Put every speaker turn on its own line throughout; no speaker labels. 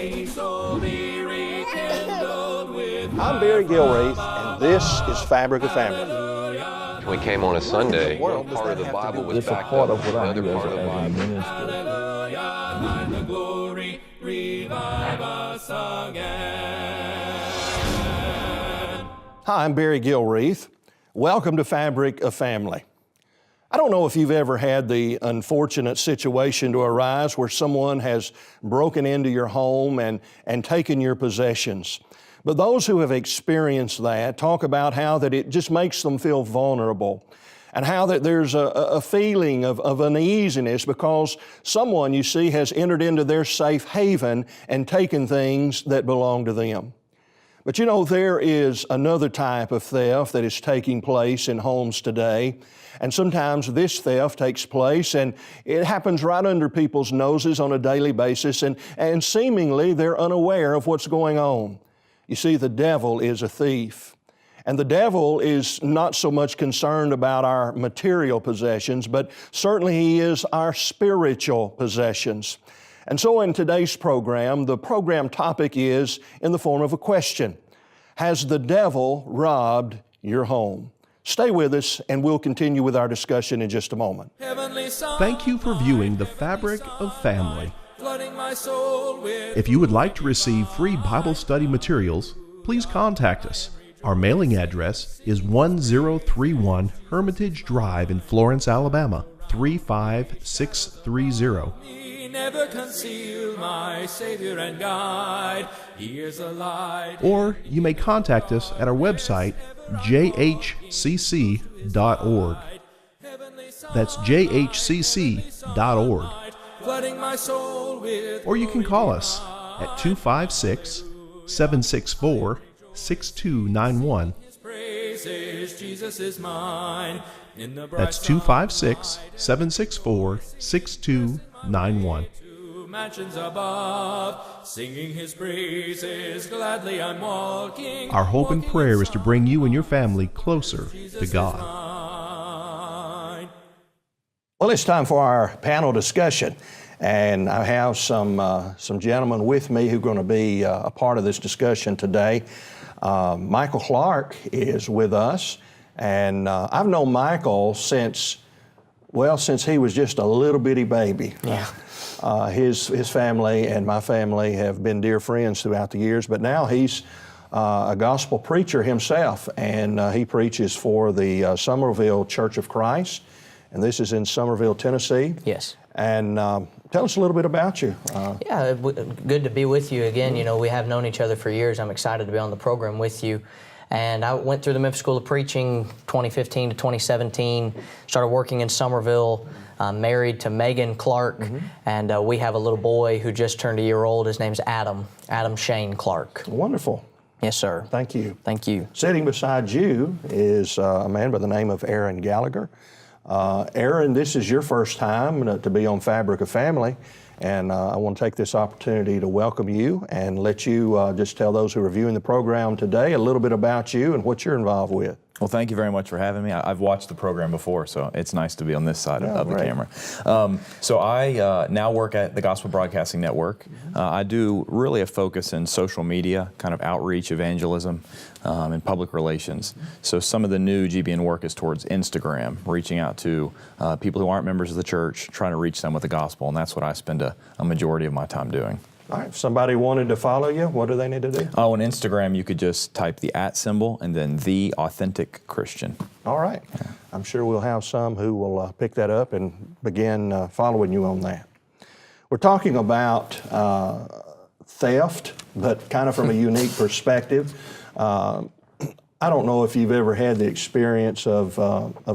I'm Barry Gilreath, and this is Fabric of Family.
We came on a Sunday. One part of the Bible was backed up with the other part of the Bible.
Hi, I'm Barry Gilreath. Welcome to Fabric of Family. I don't know if you've ever had the unfortunate situation to arise where someone has broken into your home and taken your possessions. But those who have experienced that talk about how that it just makes them feel vulnerable and how that there's a feeling of uneasiness because someone, you see, has entered into their safe haven and taken things that belong to them. But you know, there is another type of theft that is taking place in homes today. And sometimes this theft takes place and it happens right under people's noses on a daily basis and seemingly they're unaware of what's going on. You see, the devil is a thief. And the devil is not so much concerned about our material possessions, but certainly he is our spiritual possessions. And so in today's program, the program topic is in the form of a question. Has the devil robbed your home? Stay with us and we'll continue with our discussion in just a moment.
Thank you for viewing The Fabric of Family. If you would like to receive free Bible study materials, please contact us. Our mailing address is 1031 Hermitage Drive in Florence, Alabama, 35630.
Never conceal my Savior and guide. He is a light.
Or you may contact us at our website, jhcc.org. That's jhcc.org. Or you can call us at 256-764-6291. That's 256-764-6291.
Mansions above, singing His praises, gladly I'm walking.
Our hope and prayer is to bring you and your family closer to God.
Well, it's time for our panel discussion. And I have some gentlemen with me who are going to be a part of this discussion today. Michael Clark is with us. And I've known Michael since he was just a little bitty baby.
Yeah.
His family and my family have been dear friends throughout the years, but now he's a gospel preacher himself, and he preaches for the Somerville Church of Christ, and this is in Somerville, Tennessee.
Yes.
And tell us a little bit about you.
Good to be with you again. You know, we have known each other for years. I'm excited to be on the program with you. And I went through the Memphis School of Preaching 2015 to 2017, started working in Somerville, married to Megan Clark, and we have a little boy who just turned a year old. His name's Adam Shane Clark.
Wonderful.
Yes, sir.
Thank you.
Thank you.
Sitting beside you is a man by the name of Aaron Gallagher. Aaron, this is your first time to be on Fabric of Family, and I want to take this opportunity to welcome you and let you just tell those who are viewing the program today a little bit about you and what you're involved with.
Well, thank you very much for having me. I've watched the program before, so it's nice to be on this side of the
great.
camera. So I now work at the Gospel Broadcasting Network. I do really a focus in social media, kind of outreach, evangelism, and public relations. So some of the new GBN work is towards Instagram, reaching out to people who aren't members of the church, trying to reach them with the gospel, and that's what I spend a majority of my time doing.
All right, if somebody wanted to follow you, what do they need to do?
Oh, on Instagram, you could just type the @ symbol and then The Authentic Christian.
All right. I'm sure we'll have some who will pick that up and begin following you on that. We're talking about theft, but kind of from a unique perspective. I don't know if you've ever had the experience of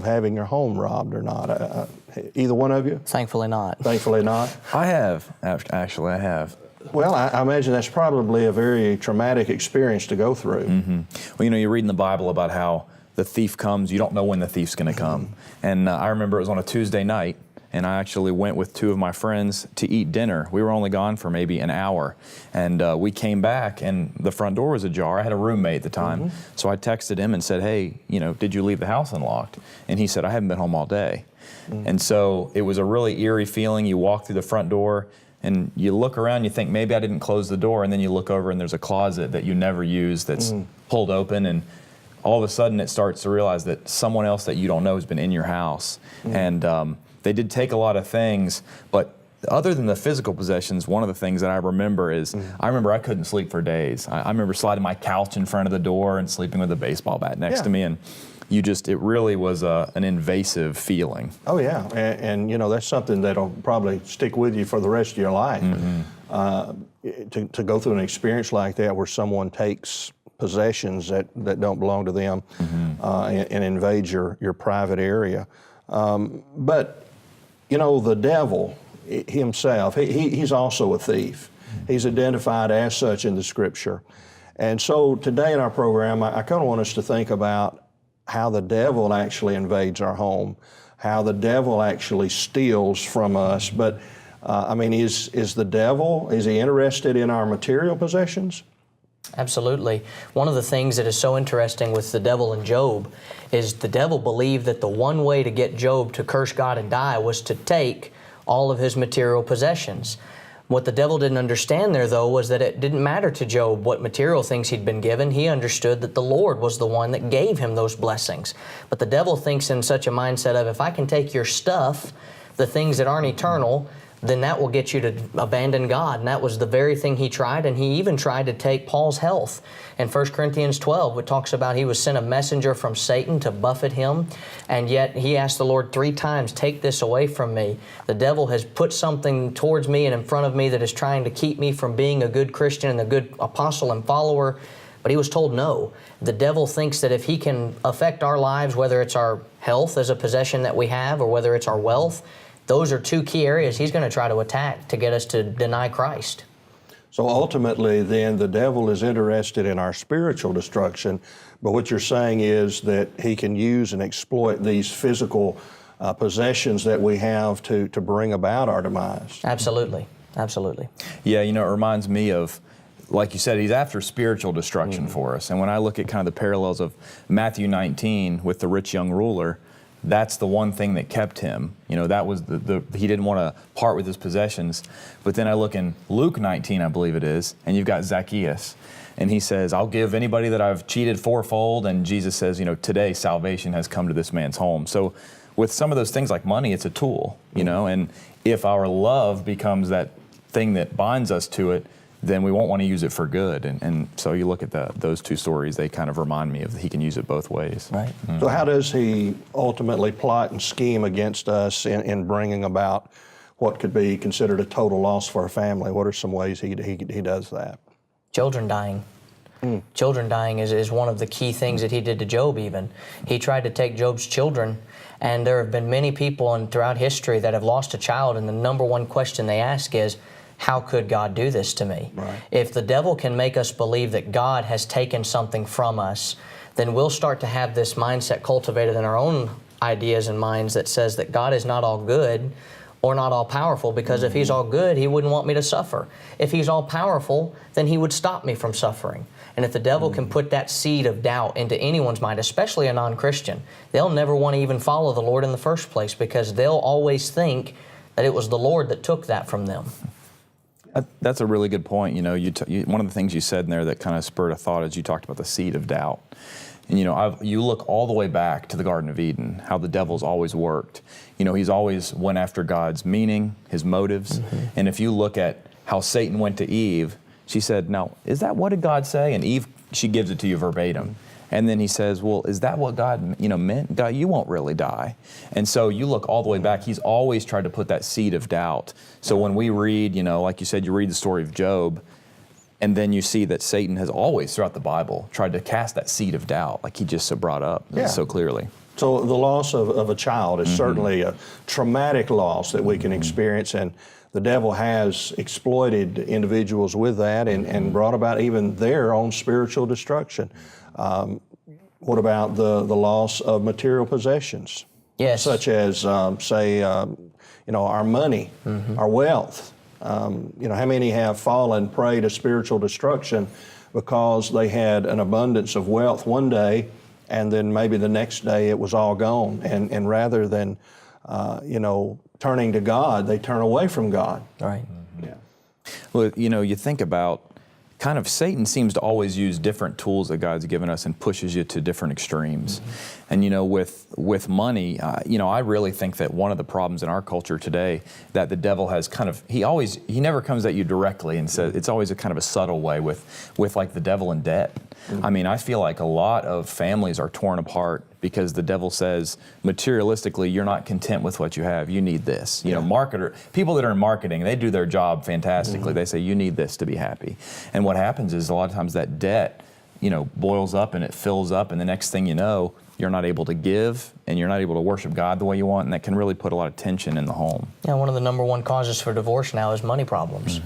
having your home robbed or not. Either one of you?
Thankfully not.
Thankfully not?
I have, actually, I have.
Well, I imagine that's probably a very traumatic experience to go through.
Well, you know, you read in the Bible about how the thief comes, you don't know when the thief's going to come. And I remember it was on a Tuesday night, and I actually went with two of my friends to eat dinner. We were only gone for maybe an hour, and we came back, and the front door was ajar. I had a roommate at the time, so I texted him and said, hey, you know, did you leave the house unlocked? And he said, I haven't been home all day. And so it was a really eerie feeling. You walk through the front door and you look around, you think maybe I didn't close the door, and then you look over and there's a closet that you never use that's pulled open, and all of a sudden it starts to realize that someone else that you don't know has been in your house. And they did take a lot of things, but other than the physical possessions, one of the things that I remember is I couldn't sleep for days. I remember sliding my couch in front of the door and sleeping with a baseball bat next to me, and it really was an invasive feeling.
Oh yeah, and you know, that's something that'll probably stick with you for the rest of your life. To go through an experience like that where someone takes possessions that don't belong to them and invade your private area. But you know, the devil himself, he's also a thief. He's identified as such in the Scripture. And so today in our program, I kind of want us to think about how the devil actually invades our home, how the devil actually steals from us. But I mean, is the devil, is he interested in our material possessions?
Absolutely. One of the things that is so interesting with the devil and Job is the devil believed that the one way to get Job to curse God and die was to take all of his material possessions. What the devil didn't understand there, though, was that it didn't matter to Job what material things he'd been given. He understood that the Lord was the one that gave him those blessings. But the devil thinks in such a mindset of, if I can take your stuff, the things that aren't eternal, then that will get you to abandon God. And that was the very thing he tried, and he even tried to take Paul's health. In 1 Corinthians 12, it talks about he was sent a messenger from Satan to buffet him, and yet he asked the Lord 3 times, take this away from me. The devil has put something towards me and in front of me that is trying to keep me from being a good Christian and a good apostle and follower. But he was told no. The devil thinks that if he can affect our lives, whether it's our health as a possession that we have or whether it's our wealth, those are 2 key areas he's going to try to attack to get us to deny Christ.
So ultimately, then, the devil is interested in our spiritual destruction, but what you're saying is that he can use and exploit these physical possessions that we have to bring about our demise.
Absolutely. Absolutely.
Yeah, you know, it reminds me of, like you said, he's after spiritual destruction for us. And when I look at kind of the parallels of Matthew 19 with the rich young ruler, that's the one thing that kept him. You know, that was he didn't want to part with his possessions. But then I look in Luke 19, I believe it is, and you've got Zacchaeus. And he says, I'll give anybody that I've cheated fourfold. And Jesus says, you know, today salvation has come to this man's home. So with some of those things like money, it's a tool, you know, and if our love becomes that thing that binds us to it, then we won't want to use it for good. And so you look at those 2 stories, they kind of remind me of he can use it both ways.
Right.
So how does he ultimately plot and scheme against us in bringing about what could be considered a total loss for a family? What are some ways he does that?
Children dying. Children dying is one of the key things that he did to Job even. He tried to take Job's children, and there have been many people throughout history that have lost a child, and the number one question they ask is, how could God do this to me?
Right.
If the devil can make us believe that God has taken something from us, then we'll start to have this mindset cultivated in our own ideas and minds that says that God is not all good or not all powerful, because if He's all good, He wouldn't want me to suffer. If He's all powerful, then He would stop me from suffering. And if the devil can put that seed of doubt into anyone's mind, especially a non-Christian, they'll never want to even follow the Lord in the first place, because they'll always think that it was the Lord that took that from them.
That's a really good point. You know, one of the things you said in there that kind of spurred a thought is you talked about the seed of doubt. And, you know, you look all the way back to the Garden of Eden, how the devil's always worked. You know, he's always went after God's meaning, His motives. And if you look at how Satan went to Eve, she said, now, is that what did God say? And Eve, she gives it to you verbatim. And then he says, well, is that what God, meant? God, you won't really die. And so you look all the way back, he's always tried to put that seed of doubt. So when we read, like you said, you read the story of Job, and then you see that Satan has always, throughout the Bible, tried to cast that seed of doubt, like he just so brought up so clearly.
So the loss of a child is certainly a traumatic loss that we can experience, and the devil has exploited individuals with that and brought about even their own spiritual destruction. What about the loss of material possessions?
Yes.
Such as, say, our money, our wealth. How many have fallen prey to spiritual destruction because they had an abundance of wealth one day, and then maybe the next day it was all gone. And rather than turning to God, they turn away from God.
Right.
Yeah.
Well, you think about kind of Satan seems to always use different tools that God's given us and pushes you to different extremes. And with money, I really think that one of the problems in our culture today that the devil has he never comes at you directly and says, it's always a kind of a subtle way with like the devil and debt. I mean, I feel like a lot of families are torn apart because the devil says, materialistically, you're not content with what you have. You need this. People that are in marketing, they do their job fantastically. They say, you need this to be happy. And what happens is a lot of times that debt, boils up and it fills up, and the next thing you know, you're not able to give and you're not able to worship God the way you want, and that can really put a lot of tension in the home.
Yeah, one of the number one causes for divorce now is money problems.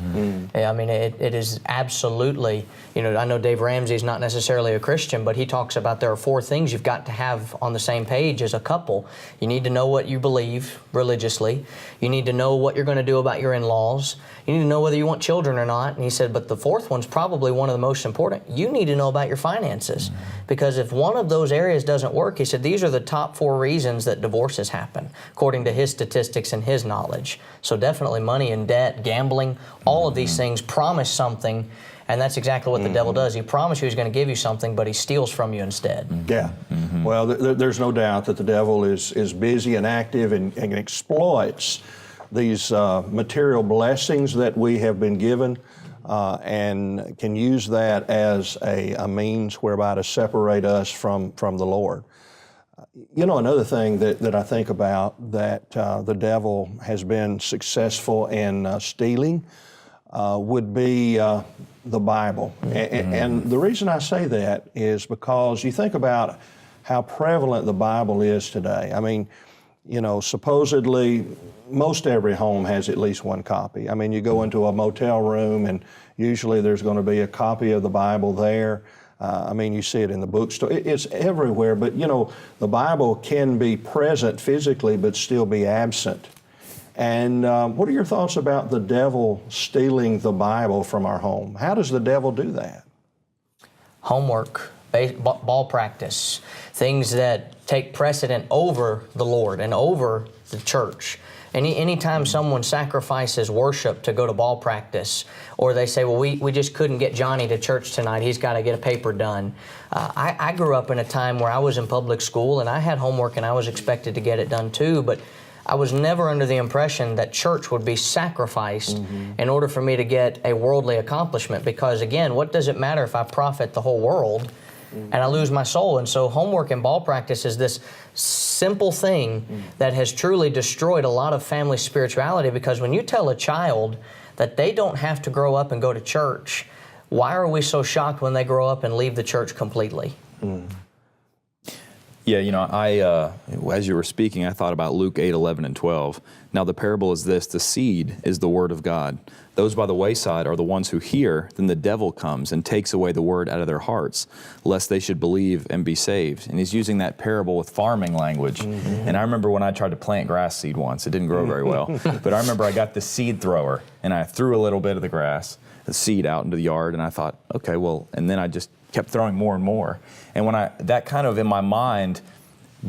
Yeah, I mean, it is absolutely, I know Dave Ramsey is not necessarily a Christian, but he talks about there are 4 things you've got to have on the same page as a couple. You need to know what you believe religiously. You need to know what you're going to do about your in-laws. You need to know whether you want children or not. And he said, but the 4th one's probably one of the most important. You need to know about your finances. Because if one of those areas doesn't work, he said, these are the top 4 reasons that divorces happen, according to his statistics and his knowledge. So definitely money and debt, gambling, all of these things promise something, and that's exactly what the devil does. He promises he's going to give you something, but he steals from you instead.
Yeah. Well, there's no doubt that the devil is busy and active and exploits these material blessings that we have been given and can use that as a means whereby to separate us from the Lord. Another thing that I think about that the devil has been successful in stealing would be the Bible. And the reason I say that is because you think about how prevalent the Bible is today. I mean, supposedly most every home has at least one copy. I mean, you go into a motel room and usually there's going to be a copy of the Bible there. You see it in the bookstore. It's everywhere, but the Bible can be present physically but still be absent. And what are your thoughts about the devil stealing the Bible from our home? How does the devil do that?
Homework, ball practice, things that take precedent over the Lord and over the church. Anytime someone sacrifices worship to go to ball practice, or they say, well, we just couldn't get Johnny to church tonight, he's got to get a paper done. I grew up in a time where I was in public school and I had homework and I was expected to get it done too, but I was never under the impression that church would be sacrificed in order for me to get a worldly accomplishment, because again, what does it matter if I profit the whole world and I lose my soul? And so homework and ball practice is this simple thing that has truly destroyed a lot of family spirituality, because when you tell a child that they don't have to grow up and go to church, why are we so shocked when they grow up and leave the church completely?
Yeah, as you were speaking, I thought about Luke 8:11 and 12. Now the parable is this: the seed is the word of God. Those by the wayside are the ones who hear, then the devil comes and takes away the word out of their hearts, lest they should believe and be saved. And he's using that parable with farming language. And I remember when I tried to plant grass seed once, it didn't grow very well. But I remember I got the seed thrower, and I threw a little bit of the seed out into the yard, and I thought, okay, well, and then I just kept throwing more and more. And that kind of in my mind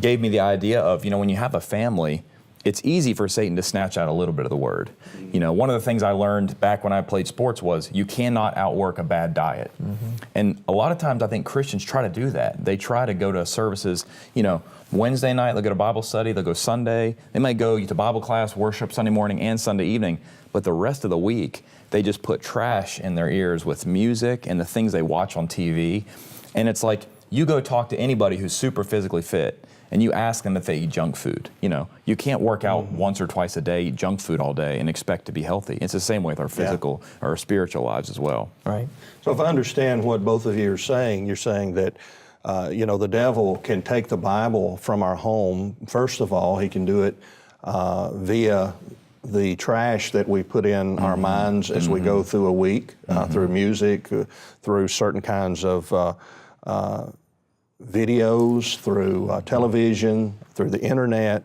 gave me the idea of, when you have a family, it's easy for Satan to snatch out a little bit of the word. One of the things I learned back when I played sports was you cannot outwork a bad diet. And a lot of times I think Christians try to do that. They try to go to services, Wednesday night, they'll go to Bible study, they'll go Sunday, they might go to Bible class, worship Sunday morning and Sunday evening, but the rest of the week, they just put trash in their ears with music and the things they watch on TV. And it's like, you go talk to anybody who's super physically fit, and you ask them if they eat junk food. You can't work out once or twice a day, eat junk food all day, and expect to be healthy. It's the same way with our physical or our spiritual lives as well.
Right.
So if I understand what both of you are saying, you're saying that the devil can take the Bible from our home. First of all, he can do it via the trash that we put in our minds as we go through a week, through music, through certain kinds of videos, through television, through the internet.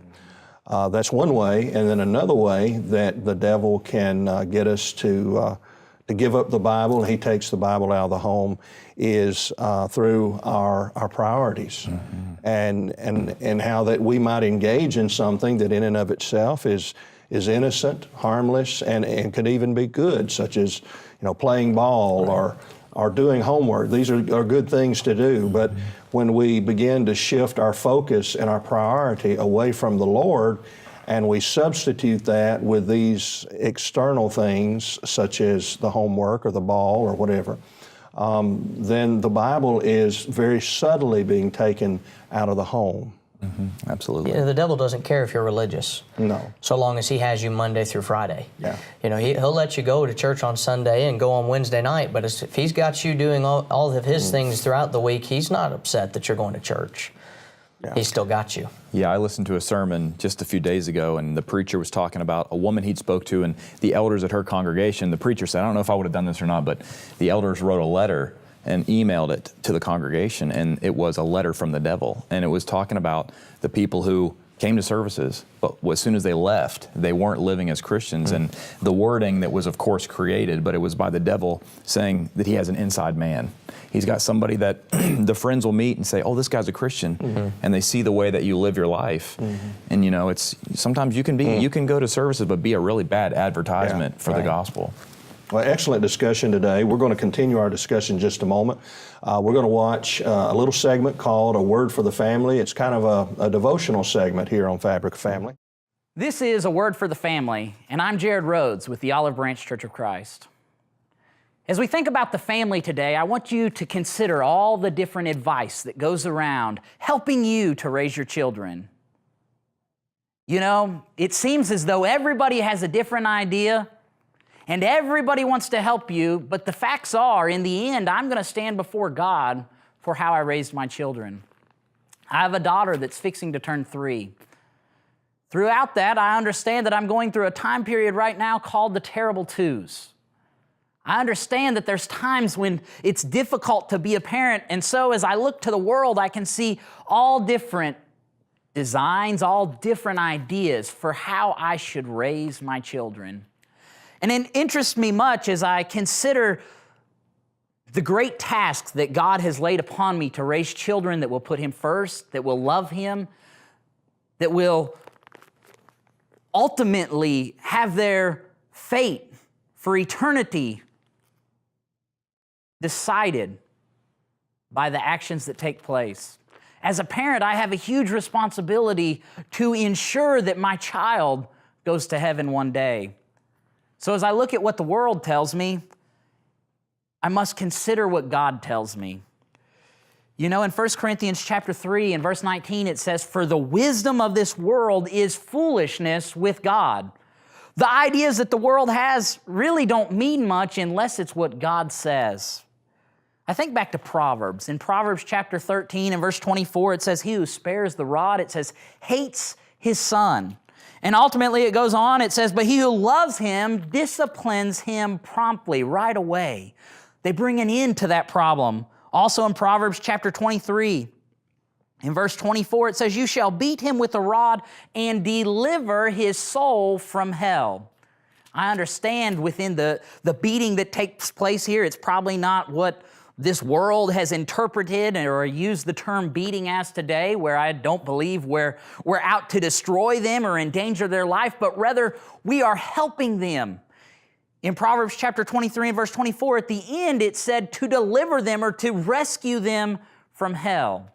That's one way. And then another way that the devil can get us to give up the Bible, and He takes the Bible out of the home, is through our priorities, and how that we might engage in something that in and of itself is innocent, harmless, and could even be good, such as playing ball or doing homework. These are good things to do, but when we begin to shift our focus and our priority away from the Lord, and we substitute that with these external things, such as the homework or the ball or whatever, then the Bible is very subtly being taken out of the home.
Absolutely.
The devil doesn't care if you're religious.
No.
So long as he has you Monday through Friday.
Yeah.
He'll let you go to church on Sunday and go on Wednesday night, but if he's got you doing all of his things throughout the week, he's not upset that you're going to church. Yeah. He's still got you.
Yeah, I listened to a sermon just a few days ago, and the preacher was talking about a woman he'd spoke to and the elders at her congregation. The preacher said, I don't know if I would have done this or not, but the elders wrote a letter and emailed it to the congregation, and it was a letter from the devil. And it was talking about the people who came to services, but as soon as they left, they weren't living as Christians. And the wording that was, of course, created, but it was by the devil saying that he has an inside man. He's got somebody that the friends will meet and say, oh, this guy's a Christian. And they see the way that you live your life. And it's sometimes you can go to services, but be a really bad advertisement for the gospel.
Well, excellent discussion today. We're going to continue our discussion in just a moment. We're going to watch a little segment called A Word for the Family. It's kind of a devotional segment here on Fabric of Family.
This is A Word for the Family, and I'm Jared Rhodes with the Olive Branch Church of Christ. As we think about the family today, I want you to consider all the different advice that goes around helping you to raise your children. It seems as though everybody has a different idea, and everybody wants to help you, but the facts are, in the end, I'm going to stand before God for how I raised my children. I have a daughter that's fixing to turn 3. Throughout that, I understand that I'm going through a time period right now called the terrible twos. I understand that there's times when it's difficult to be a parent, and so as I look to the world, I can see all different designs, all different ideas for how I should raise my children. And it interests me much as I consider the great task that God has laid upon me to raise children that will put Him first, that will love Him, that will ultimately have their fate for eternity decided by the actions that take place. As a parent, I have a huge responsibility to ensure that my child goes to heaven one day. So as I look at what the world tells me, I must consider what God tells me. In 1 Corinthians chapter 3 and verse 19, it says, "For the wisdom of this world is foolishness with God." The ideas that the world has really don't mean much unless it's what God says. I think back to Proverbs. In Proverbs chapter 13 and verse 24, it says, "He who spares the rod," it says, "hates his son." And ultimately it goes on, it says, "But he who loves him disciplines him promptly," right away. They bring an end to that problem. Also in Proverbs chapter 23, in verse 24, it says, "You shall beat him with a rod and deliver his soul from hell." I understand within the beating that takes place here, it's probably not what this world has interpreted or used the term beating as today, where I don't believe we're out to destroy them or endanger their life, but rather we are helping them. In Proverbs chapter 23 and verse 24, at the end it said to deliver them or to rescue them from hell.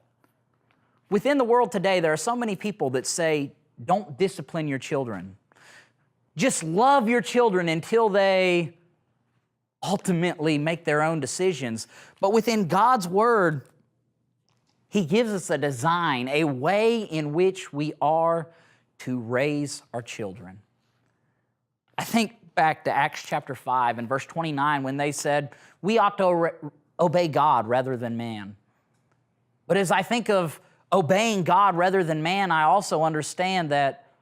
Within the world today, there are so many people that say, don't discipline your children. Just love your children until they ultimately make their own decisions. But within God's Word, He gives us a design, a way in which we are to raise our children. I think back to Acts chapter 5 and verse 29 when they said, we ought to obey God rather than man. But as I think of obeying God rather than man, I also understand that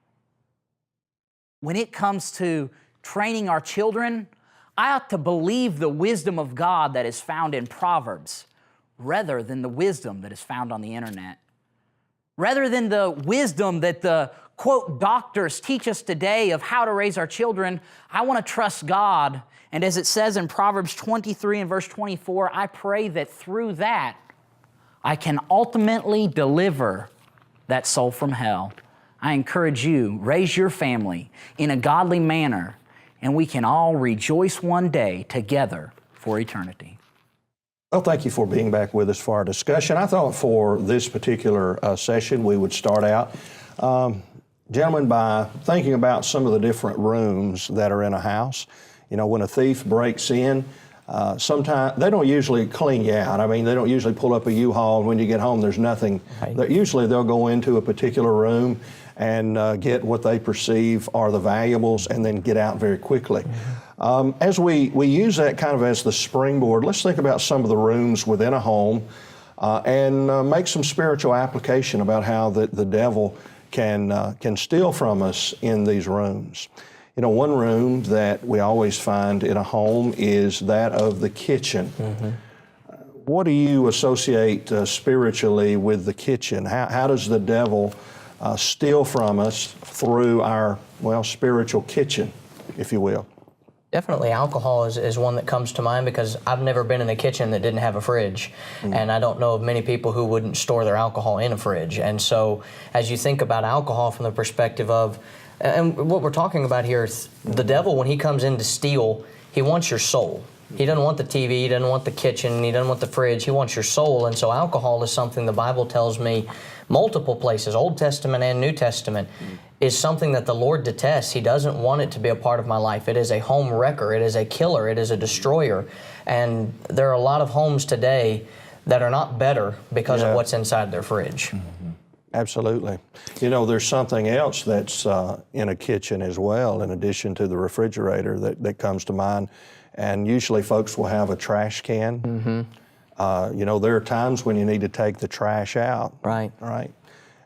when it comes to training our children, I ought to believe the wisdom of God that is found in Proverbs rather than the wisdom that is found on the internet. Rather than the wisdom that the, quote, doctors teach us today of how to raise our children, I want to trust God. And as it says in Proverbs 23 and verse 24, I pray that through that, I can ultimately deliver that soul from hell. I encourage you, raise your family in a godly manner, and we can all rejoice one day together for eternity.
Well, thank you for being back with us for our discussion. I thought for this particular session we would start out, gentlemen, by thinking about some of the different rooms that are in a house. You know, when a thief breaks in, sometimes they don't usually clean you out. I mean, they don't usually pull up a U-Haul and when you get home there's nothing. Right. Usually they'll go into a particular room and get what they perceive are the valuables and then get out very quickly. As we use that kind of as the springboard, let's think about some of the rooms within a home and make some spiritual application about how the devil can steal from us in these rooms. You know, one room that we always find in a home is that of the kitchen. What do you associate spiritually with the kitchen? How does the devil steal from us through our, well, spiritual kitchen, if you will?
Definitely alcohol is one that comes to mind because I've never been in a kitchen that didn't have a fridge. And I don't know of many people who wouldn't store their alcohol in a fridge. And so as you think about alcohol from the perspective of, and what we're talking about here is the devil, when he comes in to steal, he wants your soul. He doesn't want the TV, he doesn't want the kitchen, he doesn't want the fridge, he wants your soul. And so alcohol is something the Bible tells me multiple places, Old Testament and New Testament, is something that the Lord detests. He doesn't want it to be a part of my life. It is a home wrecker, it is a killer, it is a destroyer. And there are a lot of homes today that are not better because of what's inside their fridge.
Absolutely. You know, there's something else that's in a kitchen as well, in addition to the refrigerator that comes to mind. And usually folks will have a trash can. You know, there are times when you need to take the trash out.
Right.
Right.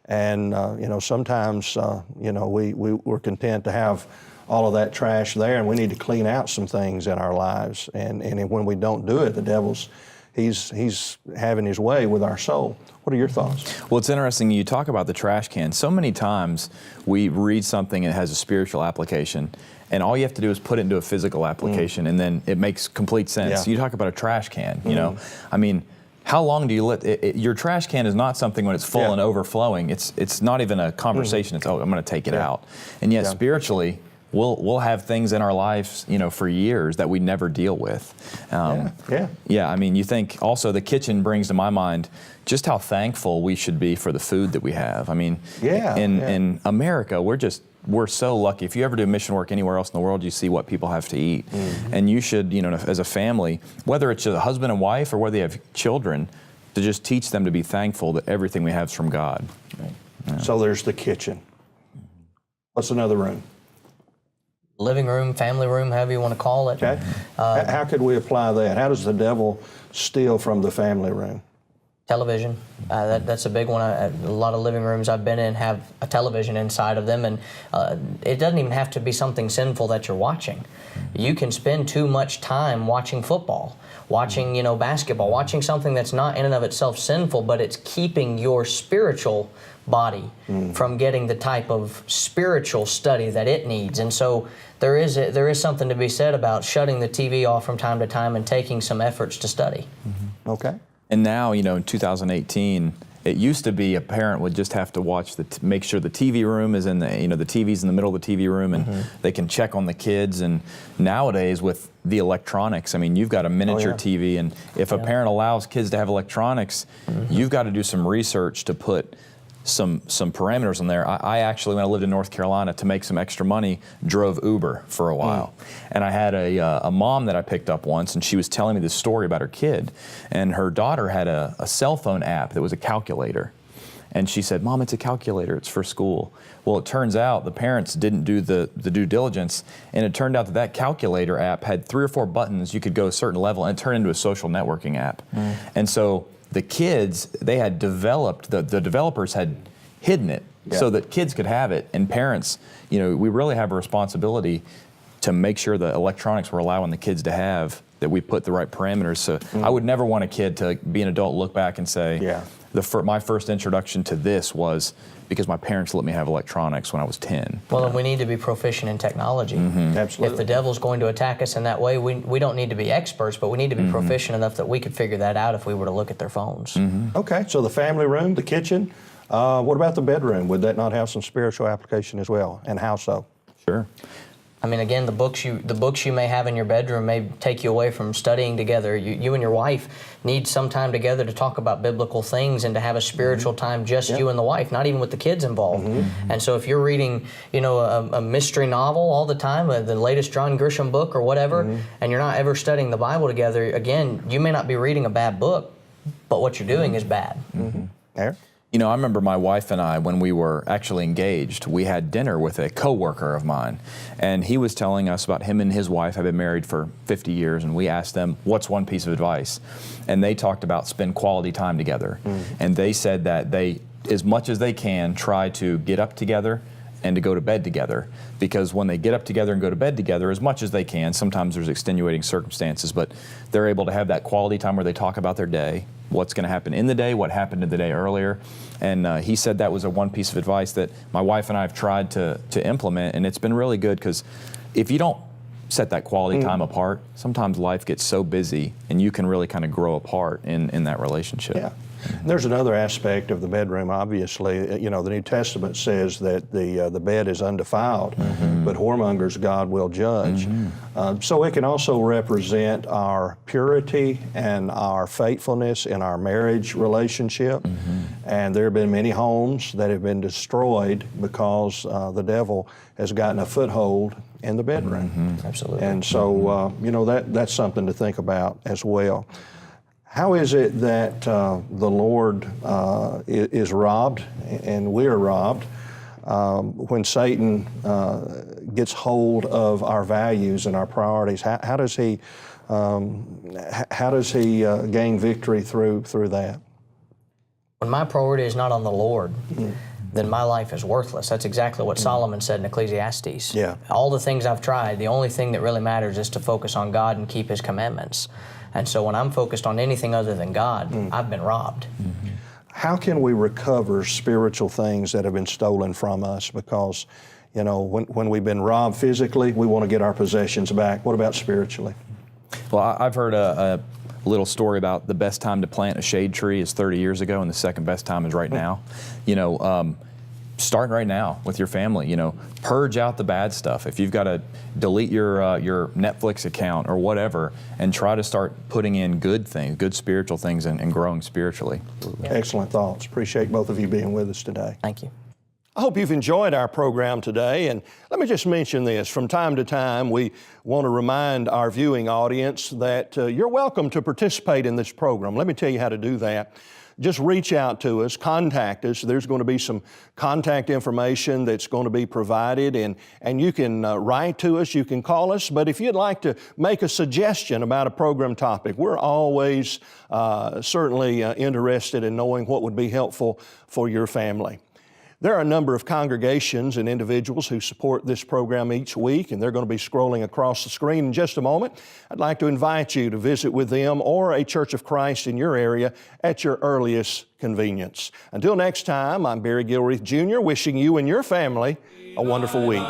And, you know, sometimes, you know, we're content to have all of that trash there, and we need to clean out some things in our lives. And when we don't do it, the devil's, he's having his way with our soul. What are your thoughts?
Well, it's interesting you talk about the trash can. So many times we read something and it has a spiritual application, and all you have to do is put it into a physical application, and then it makes complete sense. You talk about a trash can, you know. I mean, how long do you let your trash can is not something when it's full and overflowing. It's not even a conversation. It's, oh, I'm going to take it out. And yet spiritually, we'll have things in our lives, you know, for years that we never deal with. Yeah, I mean, you think also the kitchen brings to my mind just how thankful we should be for the food that we have. I mean, in America, we're so lucky. If you ever do mission work anywhere else in the world, you see what people have to eat. And you should, you know, as a family, whether it's a husband and wife or whether you have children, to just teach them to be thankful that everything we have is from God.
So there's the kitchen. What's another room?
Living room, family room, however you want to call it.
Okay. How could we apply that? How does the devil steal from the family room?
Television, that's a big one. A lot of living rooms I've been in have a television inside of them, and it doesn't even have to be something sinful that you're watching. You can spend too much time watching football, watching, you know, basketball, watching something that's not in and of itself sinful, but it's keeping your spiritual body from getting the type of spiritual study that it needs. And so there is something to be said about shutting the TV off from time to time and taking some efforts to study.
Okay.
And now, you know, in 2018, it used to be a parent would just have to watch make sure the TV room is in the, you know, the TV's in the middle of the TV room, and they can check on the kids. And nowadays with the electronics, I mean, you've got a miniature TV, and if a parent allows kids to have electronics, you've got to do some research to put some parameters in there. I actually, when I lived in North Carolina, to make some extra money, drove Uber for a while. And I had a mom that I picked up once, and she was telling me this story about her kid. And her daughter had a cell phone app that was a calculator. And she said, "Mom, it's a calculator, it's for school." Well, it turns out the parents didn't do the due diligence, and it turned out that calculator app had 3 or 4 buttons. You could go a certain level, and it turned into a social networking app. And so the kids, they had developed, the developers had hidden it so that kids could have it. And parents, you know, we really have a responsibility to make sure the electronics we're allowing the kids to have, that we put the right parameters. So I would never want a kid to be an adult, look back and say, my first introduction to this was because my parents let me have electronics when I was 10.
Well, and we need to be proficient in technology.
Absolutely.
If the devil's going to attack us in that way, we don't need to be experts, but we need to be proficient enough that we could figure that out if we were to look at their phones.
Okay, so the family room, the kitchen. What about the bedroom? Would that not have some spiritual application as well? And how so?
Sure.
I mean, again, the books you may have in your bedroom may take you away from studying together. You and your wife need some time together to talk about biblical things and to have a spiritual time, just you and the wife, not even with the kids involved. And so if you're reading, a mystery novel all the time, the latest John Grisham book or whatever, and you're not ever studying the Bible together, again, you may not be reading a bad book, but what you're doing is bad.
Aaron?
I remember my wife and I, when we were actually engaged, we had dinner with a coworker of mine, and he was telling us about him and his wife had been married for 50 years, and we asked them, what's one piece of advice? And they talked about spend quality time together. And they said that they, as much as they can, try to get up together and to go to bed together, because when they get up together and go to bed together, as much as they can, sometimes there's extenuating circumstances, but they're able to have that quality time where they talk about their day, what's going to happen in the day, what happened in the day earlier. And he said that was a one piece of advice that my wife and I have tried to implement, and it's been really good, because if you don't set that quality time apart, sometimes life gets so busy and you can really kind of grow apart in that relationship.
Yeah. There's another aspect of the bedroom, obviously. The New Testament says that the bed is undefiled, but whoremongers God will judge. So it can also represent our purity and our faithfulness in our marriage relationship. And there have been many homes that have been destroyed because the devil has gotten a foothold in the bedroom.
Absolutely.
And so, that's something to think about as well. How is it that the Lord is robbed and we're robbed when Satan gets hold of our values and our priorities? How does he gain victory through that?
When my priority is not on the Lord, then my life is worthless. That's exactly what Solomon said in Ecclesiastes.
Yeah.
All the things I've tried, the only thing that really matters is to focus on God and keep His commandments. And so when I'm focused on anything other than God, I've been robbed.
How can we recover spiritual things that have been stolen from us? Because, when we've been robbed physically, we want to get our possessions back. What about spiritually?
Well, I've heard a little story about the best time to plant a shade tree is 30 years ago, and the second best time is right now. Start right now with your family. Purge out the bad stuff. If you've got to delete your Netflix account or whatever, and try to start putting in good things, good spiritual things, and growing spiritually.
Excellent thoughts. Appreciate both of you being with us today.
Thank you.
I hope you've enjoyed our program today, and let me just mention this. From time to time, we want to remind our viewing audience that you're welcome to participate in this program. Let me tell you how to do that. Just reach out to us, contact us. There's going to be some contact information that's going to be provided, and you can write to us, you can call us, but if you'd like to make a suggestion about a program topic, we're always certainly interested in knowing what would be helpful for your family. There are a number of congregations and individuals who support this program each week, and they're going to be scrolling across the screen in just a moment. I'd like to invite you to visit with them or a Church of Christ in your area at your earliest convenience. Until next time, I'm Barry Gilreath Jr., wishing you and your family a wonderful week.